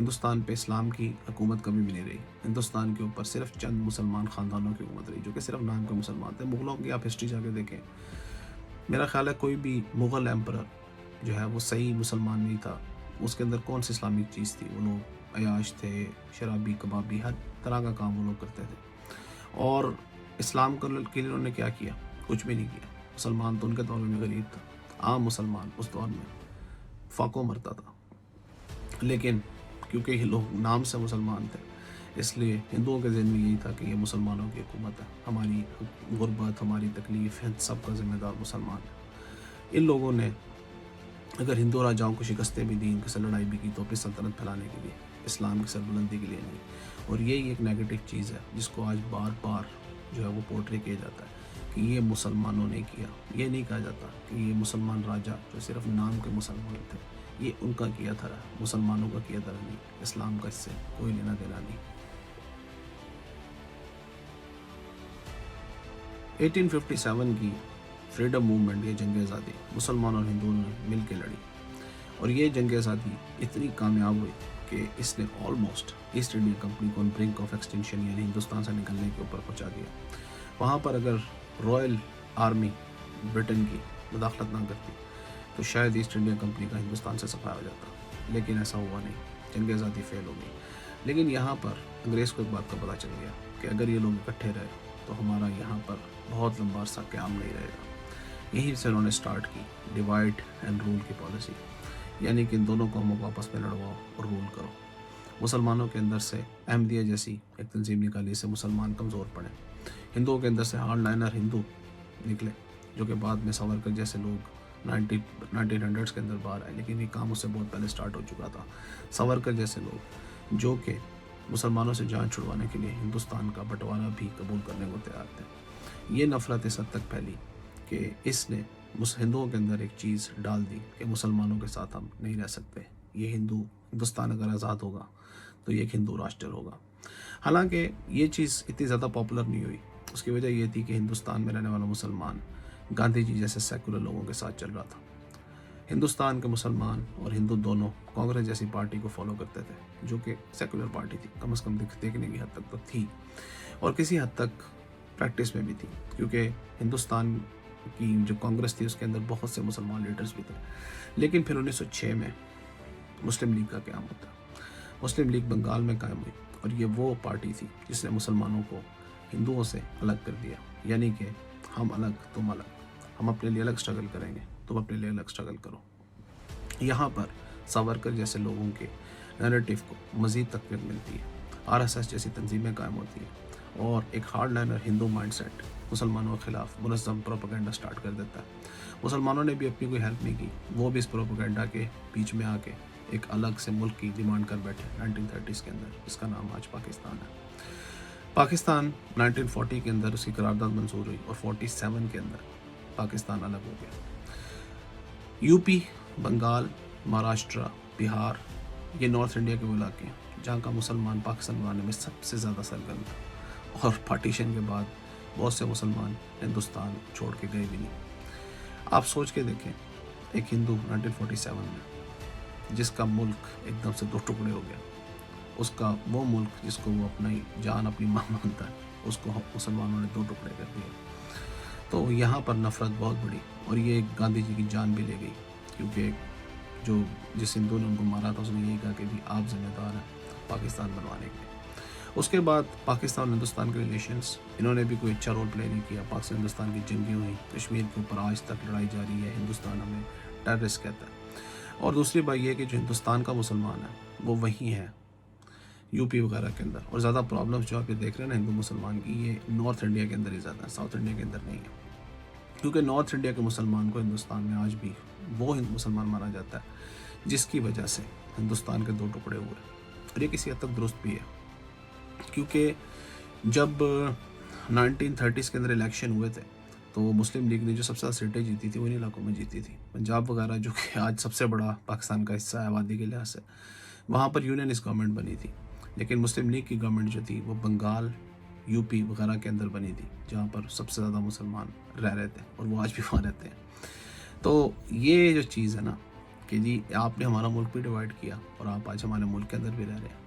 ہندوستان پہ اسلام کی حکومت کبھی بھی نہیں رہی. ہندوستان کے اوپر صرف چند مسلمان خاندانوں کی حکومت رہی جو کہ صرف نام کے مسلمان تھے. مغلوں کی آپ ہسٹری جا کے دیکھیں, میرا خیال ہے کوئی بھی مغل ایمپرر جو ہے وہ صحیح مسلمان نہیں تھا. اس کے اندر کون سی اسلامک چیز تھی؟ وہ لوگ عیاش تھے, شرابی, کبابی, ہر طرح کا کام وہ لوگ کرتے تھے. اور اسلام کے لیے انہوں نے کیا کیا؟ کچھ بھی نہیں کیا. مسلمان تو ان کے دور میں غریب تھا, عام مسلمان اس دور میں فاقوں مرتا تھا. لیکن کیونکہ یہ لوگ نام سے مسلمان تھے, اس لیے ہندوؤں کے ذہن میں یہی تھا کہ یہ مسلمانوں کی حکومت ہے, ہماری غربت, ہماری تکلیف, سب کا ذمہ دار مسلمان ہے. ان لوگوں نے اگر ہندو راجاؤں کو شکستیں بھی دیں, ان کے ساتھ لڑائی بھی کی, تو اپنی سلطنت پھیلانے کے لیے, اسلام کی سربلندی کے لیے نہیں. اور یہی ایک نیگیٹو چیز ہے جس کو آج بار بار جو ہے وہ پورٹری کیا جاتا ہے کہ یہ مسلمانوں نے کیا. یہ نہیں کہا جاتا کہ یہ مسلمان راجا جو صرف نام کے مسلمان تھے, یہ ان کا کیا تھا, مسلمانوں کا کیا تھا نہیں. اسلام کا اس سے کوئی لینا دینا نہیں. 1857 کی فریڈم موومنٹ, یہ جنگ آزادی مسلمان اور ہندوؤں نے مل کے لڑی, اور یہ جنگ آزادی اتنی کامیاب ہوئی کہ اس نے آلموسٹ ایسٹ انڈیا کمپنی کو برنک آف ایکسٹنکشن یعنی ہندوستان سے نکلنے کے اوپر پہنچا دیا. وہاں پر اگر رائل آرمی برٹن کی مداخلت نہ کرتی تو شاید ایسٹ انڈیا کمپنی کا ہندوستان سے صفایا ہو جاتا, لیکن ایسا ہوا نہیں. جنگ آزادی فیل ہو گئی. لیکن یہاں پر انگریز کو ایک بات کا پتہ چل گیا کہ اگر یہ لوگ اکٹھے رہے تو ہمارا یہاں پر بہت لمبا عرصہ قیام نہیں رہے گا. یہیں سے انہوں نے سٹارٹ کی ڈیوائڈ اینڈ رول کی پالیسی, یعنی کہ ان دونوں قوموں کو آپس میں لڑواؤ اور رول کرو. مسلمانوں کے اندر سے احمدیہ جیسی ایک تنظیم نکالی, سے مسلمان کمزور پڑے. ہندوؤں کے اندر سے ہارڈ لائنر ہندو نکلے جو کہ بعد میں ساورکر جیسے لوگ 1900s کے اندر باہر آئے, لیکن یہ کام اس سے بہت پہلے سٹارٹ ہو چکا تھا. ساورکر جیسے لوگ جو کہ مسلمانوں سے جان چھڑوانے کے لیے ہندوستان کا بٹوارا بھی قبول کرنے کو تیار تھے. یہ نفرت اس حد تک پھیلی کہ اس نے ہندوؤں کے اندر ایک چیز ڈال دی کہ مسلمانوں کے ساتھ ہم نہیں رہ سکتے. یہ ہندوستان اگر آزاد ہوگا تو یہ ایک ہندو راشٹر ہوگا. حالانکہ یہ چیز اتنی زیادہ پاپولر نہیں ہوئی. اس کی وجہ یہ تھی کہ ہندوستان میں رہنے والا مسلمان گاندھی جی جیسے سیکولر لوگوں کے ساتھ چل رہا تھا. ہندوستان کے مسلمان اور ہندو دونوں کانگریس جیسی پارٹی کو فالو کرتے تھے جو کہ سیکولر پارٹی تھی, کم از کم دیکھنے کی حد تک تو تھی, اور کسی حد تک پریکٹس میں بھی تھی, کیونکہ ہندوستان کی جو کانگریس تھی اس کے اندر بہت سے مسلمان لیڈرز بھی تھے. لیکن پھر 1906 میں مسلم لیگ کا قیام ہوتا. مسلم لیگ بنگال میں قائم ہوئی, اور یہ وہ پارٹی تھی جس نے مسلمانوں کو ہندوؤں سے الگ کر دیا. یعنی کہ ہم الگ, تم الگ, ہم اپنے لیے الگ اسٹرگل کریں گے, تم اپنے لیے الگ اسٹرگل کرو. یہاں پر ساورکر جیسے لوگوں کے نیریٹو کو مزید تقویت ملتی ہے. RSS جیسی تنظیمیں قائم ہوتی ہیں, اور ایک ہارڈ لائنر ہندو مائنڈ سیٹ مسلمانوں کے خلاف منظم پروپیگنڈا سٹارٹ کر دیتا ہے. مسلمانوں نے بھی اپنی کوئی ہیلپ نہیں کی, وہ بھی اس پروپیگنڈا کے بیچ میں آ کے ایک الگ سے ملک کی ڈیمانڈ کر بیٹھے 1930s کے اندر, جس کا نام آج پاکستان ہے. پاکستان 1940 کے اندر اس کی قرارداد منظور ہوئی, اور 47 کے اندر پاکستان الگ ہو گیا. یو پی, بنگال, مہاراشٹرا, بہار, یہ نارتھ انڈیا کے وہ علاقے ہیں جہاں کا مسلمان پاکستان بنانے میں سب سے زیادہ سرگرم تھا, اور پارٹیشن کے بعد بہت سے مسلمان ہندوستان چھوڑ کے گئے بھی نہیں. آپ سوچ کے دیکھیں, ایک ہندو 1947 میں جس کا ملک ایک دم سے دو ٹکڑے ہو گیا, اس کا وہ ملک جس کو وہ اپنی جان اپنی ماں مانتا ہے, اس کو مسلمانوں نے دو ٹکڑے کر دیے. تو یہاں پر نفرت بہت بڑی, اور یہ گاندھی جی کی جان بھی لے گئی, کیونکہ جس ہندو نے ان کو مارا تھا اس نے یہی کہا کہ بھی آپ ذمہ دار ہیں پاکستان بنوانے کے. اس کے بعد پاکستان اور ہندوستان کے ریلیشنز, انہوں نے بھی کوئی اچھا رول پلے نہیں کیا. پاکستان ہندوستان کی جنگیں ہوئیں, کشمیر کے اوپر آج تک لڑائی جاری ہے, ہندوستان ہمیں ٹیررسٹ کہتا ہے. اور دوسری بات یہ کہ جو ہندوستان کا مسلمان ہے وہ وہیں ہے یو پی وغیرہ کے اندر, اور زیادہ پرابلمس جو آپ یہ دیکھ رہے ہیں نا ہندو مسلمان کی, یہ نارتھ انڈیا کے اندر ہی زیادہ ہے, ساؤتھ انڈیا کے اندر نہیں ہے. کیونکہ نارتھ انڈیا کے مسلمان کو ہندوستان میں آج بھی وہ مسلمان مانا جاتا ہے جس کی وجہ سے ہندوستان کے دو ٹکڑے ہوئے. اور یہ کسی حد تک درست بھی ہے, کیونکہ جب 1930s کے اندر الیکشن ہوئے تھے تو مسلم لیگ نے جو سب سے زیادہ سیٹیں جیتی تھی وہ ان علاقوں میں جیتی تھی. پنجاب وغیرہ جو کہ آج سب سے بڑا پاکستان کا حصہ ہے آبادی کے لحاظ سے, وہاں پر یونینسٹ گورنمنٹ بنی تھی. لیکن مسلم لیگ کی گورنمنٹ جو تھی وہ بنگال, یو پی وغیرہ کے اندر بنی تھی, جہاں پر سب سے زیادہ مسلمان رہ رہے تھے, اور وہ آج بھی وہاں رہتے ہیں. تو یہ جو چیز ہے نا کہ جی آپ نے ہمارا ملک بھی ڈیوائڈ کیا اور آپ آج ہمارے ملک کے اندر بھی رہ رہے ہیں.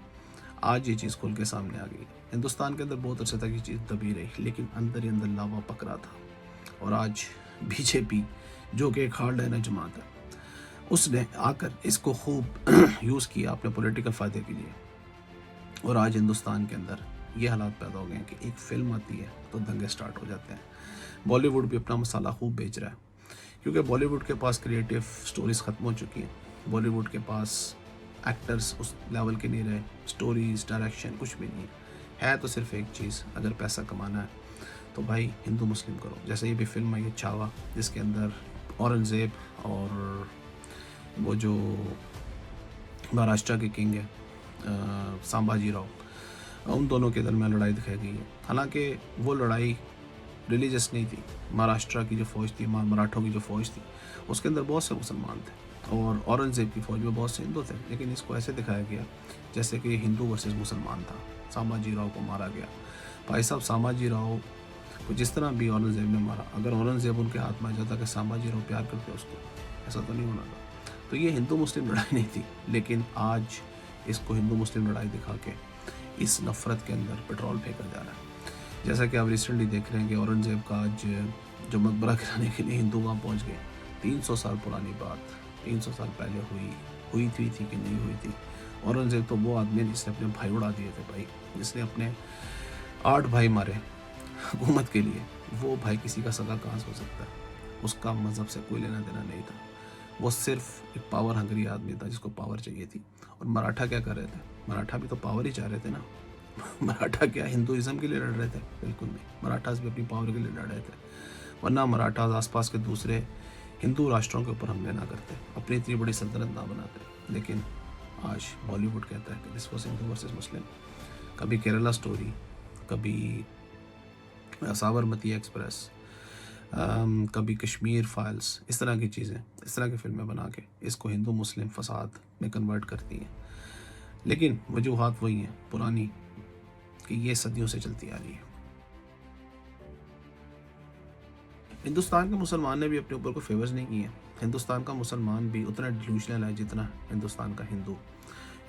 آج یہ چیز کھل کے سامنے آ گئی. ہندوستان کے اندر بہت عرصے تک یہ چیز دبی رہی لیکن اندر ہی اندر لاوا پک رہا تھا. اور آج بی جے پی جو کہ ایک ہارڈ لائنر جماعت ہے اس نے آ کر اس کو خوب یوز کیا اپنے پولیٹیکل فائدے کے لیے. اور آج ہندوستان کے اندر یہ حالات پیدا ہو گئے ہیں کہ ایک فلم آتی ہے تو دنگے سٹارٹ ہو جاتے ہیں. بالی ووڈ بھی اپنا مسالہ خوب بیچ رہا ہے کیونکہ بالی ووڈ کے پاس کریٹیو سٹوریز ختم ہو چکی ہیں. بالی ووڈ کے پاس ایکٹرز اس لیول کے نہیں رہے, سٹوریز ڈائریکشن کچھ بھی نہیں ہے تو صرف ایک چیز, اگر پیسہ کمانا ہے تو بھائی ہندو مسلم کرو. جیسے یہ بھی فلم آئی ہے چھاوا جس کے اندر اورنگزیب اور وہ جو مہاراشٹرا کے کنگ ہے سامبھاجی راؤ, ان دونوں کے درمیان لڑائی دکھائی گئی ہے. حالانکہ وہ لڑائی ریلیجس نہیں تھی. مہاراشٹرا کی جو فوج تھی, مراٹھوں کی جو فوج تھی, اس کے اندر بہت سے مسلمان تھے اور اورنگزیب کی فوج میں بہت سے ہندو تھے. لیکن اس کو ایسے دکھایا گیا جیسے کہ ہندو ورسز مسلمان تھا. سامبھاجی راؤ کو مارا گیا. بھائی صاحب سامبھاجی راؤ کو جس طرح بھی اورنگزیب نے مارا, اگر اورنگزیب ان کے ہاتھ میں آ جاتا کہ سامبھاجی راؤ پیار کرتے اس کو, ایسا تو نہیں ہونا تھا. تو یہ ہندو مسلم لڑائی نہیں تھی. لیکن آج اس کو ہندو مسلم لڑائی دکھا کے اس نفرت کے اندر پیٹرول پھینکا جا رہا ہے. جیسا کہ آپ ریسنٹلی دیکھ رہے ہیں کہ اورنگزیب کا آج جو مقبرہ گرانے کے لیے ہندو وہاں پہنچ گئے. 300 سال پرانی بات, 300 سال پہلے ہوئی تھی کہ نہیں ہوئی تھی. اورنگزیب تو وہ آدمی ہے جس نے اپنے بھائی اڑا دیے تھے بھائی, جس نے اپنے 8 بھائی مارے حکومت کے لیے. وہ بھائی کسی کا سگا کہاں سے ہو سکتا ہے؟ اس کا مذہب سے کوئی لینا دینا نہیں تھا. وہ صرف ایک پاور ہنگری آدمی تھا جس کو پاور چاہیے تھی. اور مراٹھا کیا کر رہے تھے؟ مراٹھا بھی تو پاور ہی چاہ رہے تھے نا. مراٹھا کیا ہندوازم کے لیے لڑ رہے تھے؟ بالکل نہیں. مراٹھاز بھی اپنی پاور کے لیے لڑ رہے تھے, ورنہ مراٹھاز آس پاس کے دوسرے ہندو راشٹروں کے اوپر حملے نہ کرتے, اپنی اتنی بڑی سلطنت نہ بناتے. لیکن آج بالی ووڈ کہتا ہے کہ دس واز ہندو ورسز مسلم. کبھی کیرلا سٹوری, کبھی سابرمتی ایکسپریس, کبھی کشمیر فائلز, اس طرح کی چیزیں, اس طرح کی فلمیں بنا کے اس کو ہندو مسلم فساد میں کنورٹ کرتی ہیں. لیکن وجوہات وہی ہیں پرانی کہ یہ صدیوں سے چلتی آ رہی ہے. ہندوستان کے مسلمان نے بھی اپنے اوپر کوئی فیورز نہیں کیے. ہندوستان کا مسلمان بھی اتنا ڈیلوژنل ہے جتنا ہندوستان کا ہندو.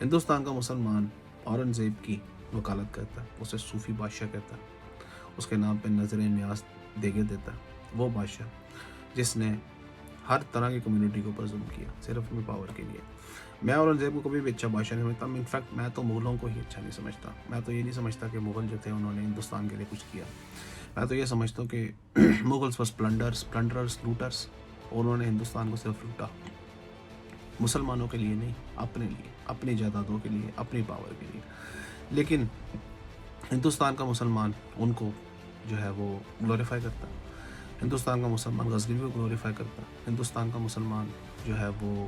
ہندوستان کا مسلمان اورنگزیب کی وکالت کرتا ہے, اسے صوفی بادشاہ کہتا ہے, اس کے نام پہ نظر نیاز دیگے دیتا ہے. وہ بادشاہ جس نے ہر طرح کی کمیونٹی کے اوپر ظلم کیا صرف اپنی پاور کے لیے. میں اورنگزیب کو کبھی بھی اچھا بادشاہ نہیں سمجھتا. انفیکٹ میں تو مغلوں کو ہی اچھا نہیں سمجھتا. میں تو یہ نہیں سمجھتا کہ مغل جو تھے انہوں نے ہندوستان کے لیے کچھ کیا. میں تو یہ سمجھتا ہوں کہ مغلس بس پلنڈرز لوٹرز, انہوں نے ہندوستان کو صرف لوٹا. مسلمانوں کے لیے نہیں, اپنے لیے, اپنی جائیدادوں کے لیے, اپنی پاور کے لیے. لیکن ہندوستان کا مسلمان ان کو جو ہے وہ گلوریفائی کرتا ہے. ہندوستان کا مسلمان غزنوی کو گلوریفائی کرتا ہے. ہندوستان کا مسلمان جو ہے وہ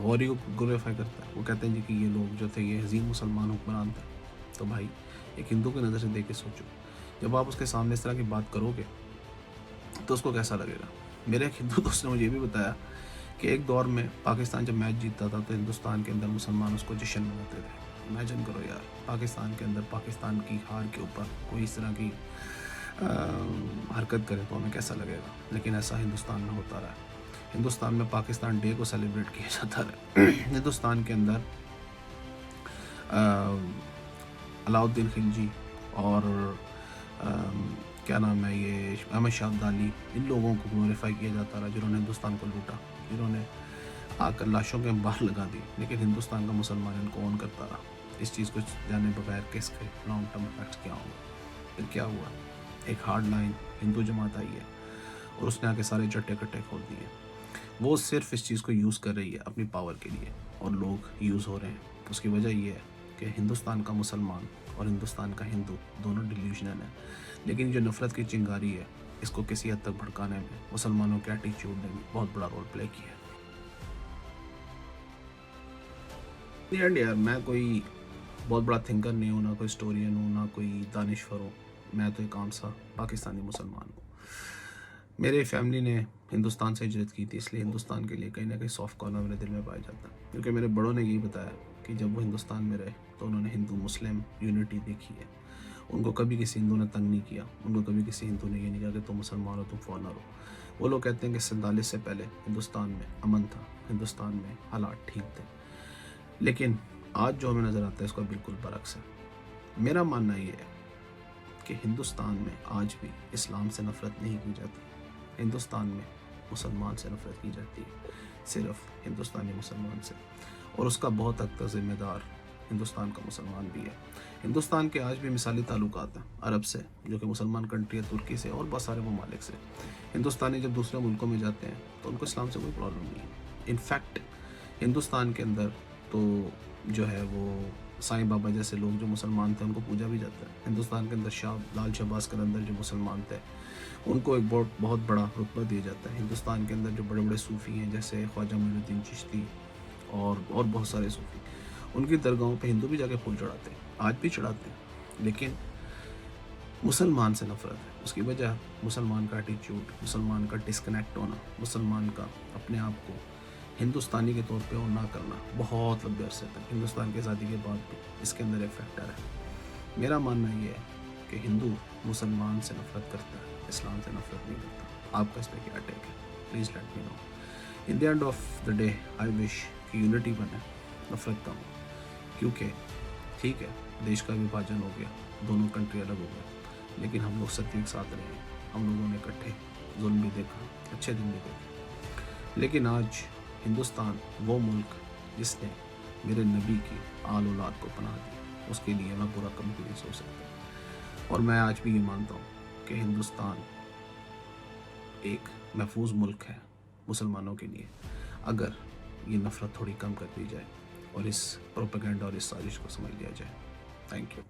غوری کو گلوریفائی کرتا ہے. وہ کہتے ہیں جی کہ یہ لوگ جو تھے یہ عظیم مسلمان حکمران تھے. تو بھائی ایک ہندو کی نظر سے دیکھ کے سوچو, جب آپ اس کے سامنے اس طرح کی بات کرو گے تو اس کو کیسا لگے گا. میرے ایک ہندو دوست نے مجھے یہ بھی بتایا کہ ایک دور میں پاکستان جب میچ جیتتا تھا تو ہندوستان کے اندر مسلمان اس کو جشن مناتے تھے. امیجن کرو یار, پاکستان کے اندر پاکستان کی ہار کے اوپر کوئی اس طرح کی حرکت کرے تو ہمیں کیسا لگے گا. لیکن ایسا ہندوستان میں ہوتا رہا. ہندوستان میں پاکستان ڈے کو سیلیبریٹ کیا جاتا رہا. ہندوستان کے اندر علاؤالدین خلجی اور کیا نام ہے یہ احمد شاہ ابدالی, ان لوگوں کو گلوریفائی کیا جاتا رہا جنہوں نے ہندوستان کو لوٹا, جنہوں نے آ کر لاشوں کے باہر لگا دی. لیکن ہندوستان کا مسلمان ان کو اون کرتا رہا. اس چیز کو جانے بغیر کہ اس کے لانگ ٹرم افیکٹس کیا ہوں گے. پھر کیا ہوا, ایک ہارڈ لائن ہندو جماعت آئی ہے اور اس نے آ کے سارے چٹے کٹے کھول دیے. وہ صرف اس چیز کو یوز کر رہی ہے اپنی پاور کے لیے اور لوگ یوز ہو رہے ہیں. اس کی وجہ یہ ہے کہ ہندوستان کا مسلمان اور ہندوستان کا ہندو دونوں ڈیلیوژنل ہیں. لیکن جو نفرت کی چنگاری ہے اس کو کسی حد تک بھڑکانے میں مسلمانوں کے ایٹیچیوڈ نے بھی بہت بڑا رول پلے کیا ہے. یار میں کوئی بہت بڑا تھنکر نہیں ہوں, نہ کوئی ہسٹورین ہوں, نہ کوئی دانشور ہوں. میں تو ایک عام سا پاکستانی مسلمان ہوں. میرے فیملی نے ہندوستان سے ہجرت کی تھی, اس لیے ہندوستان کے لیے کہیں نہ کہیں سافٹ کارنر میرے دل میں پایا جاتا ہے. کیونکہ میرے بڑوں نے یہی بتایا کہ جب وہ ہندوستان میں رہے تو انہوں نے ہندو مسلم یونٹی دیکھی ہے. ان کو کبھی کسی ہندو نے تنگ نہیں کیا, ان کو کبھی کسی ہندو نے یہ نہیں کہا کہ تم مسلمان ہو, تم فارنر ہو. وہ لوگ کہتے ہیں کہ 47 سے پہلے ہندوستان میں امن تھا, ہندوستان میں حالات ٹھیک تھے, لیکن آج جو ہمیں نظر آتا ہے اس کا بالکل برعکس ہے. میرا ماننا یہ ہے کہ ہندوستان میں آج بھی اسلام سے نفرت نہیں کی جاتی, ہندوستان میں مسلمان سے نفرت کی جاتی ہے, صرف ہندوستانی مسلمان سے, اور اس کا بہت حد تک ذمہ دار ہندوستان کا مسلمان بھی ہے. ہندوستان کے آج بھی مثالی تعلقات ہیں عرب سے, جو کہ مسلمان کنٹری ہے, ترکی سے اور بہت سارے ممالک سے. ہندوستانی جب دوسرے ملکوں میں جاتے ہیں تو ان کو اسلام سے کوئی پرابلم نہیں ہے. انفیکٹ ہندوستان کے اندر تو جو ہے وہ سائیں بابا جیسے لوگ جو مسلمان تھے ان کو پوجا بھی جاتا ہے. ہندوستان کے اندر لال شہباز قلندر جو مسلمان تھے ان کو ایک بہت بڑا رتبہ دیا جاتا ہے. ہندوستان کے اندر جو بڑے بڑے صوفی ہیں جیسے خواجہ معین الدین چشتی اور بہت سارے صوفی, ان کی درگاہوں پہ ہندو بھی جا کے پھول چڑھاتے ہیں, آج بھی چڑھاتے ہیں, لیکن مسلمان سے نفرت ہے. اس کی وجہ مسلمان کا ایٹیچیوڈ, مسلمان کا ڈسکنیکٹ ہونا, مسلمان کا اپنے آپ کو ہندوستانی کے طور پہ اور نہ کرنا بہت لمبے عرصے تک. ہندوستان کی آزادی کے بعد بھی اس کے اندر ایک فیکٹر ہے. میرا ماننا یہ ہے کہ ہندو مسلمان سے نفرت کرتا ہے, اسلام سے نفرت نہیں کرتا. آپ کا اس پہ کیا ٹیک ہے؟ Please let me know. In the end of the day I wish کہ یونٹی بنے, نفرت کم ہو, کیونکہ ٹھیک ہے دیش کا وبھاجن ہو گیا, دونوں کنٹری الگ ہو گئے, لیکن ہم لوگ سب ایک ساتھ رہے ہیں. ہم لوگوں نے اکٹھے ظلم بھی دیکھا, اچھے دن بھی دیکھے, لیکن آج ہندوستان وہ ملک جس نے میرے نبی کی آل اولاد کو پناہ دی, اس کے لیے میں برا کم بھی نہیں سوچ سکتا. اور میں آج بھی یہ مانتا ہوں کہ ہندوستان ایک محفوظ ملک ہے مسلمانوں کے لیے, اگر یہ نفرت تھوڑی کم کر دی جائے اور اس پروپیگنڈا اور اس سازش کو سمجھ لیا جائے. Thank you.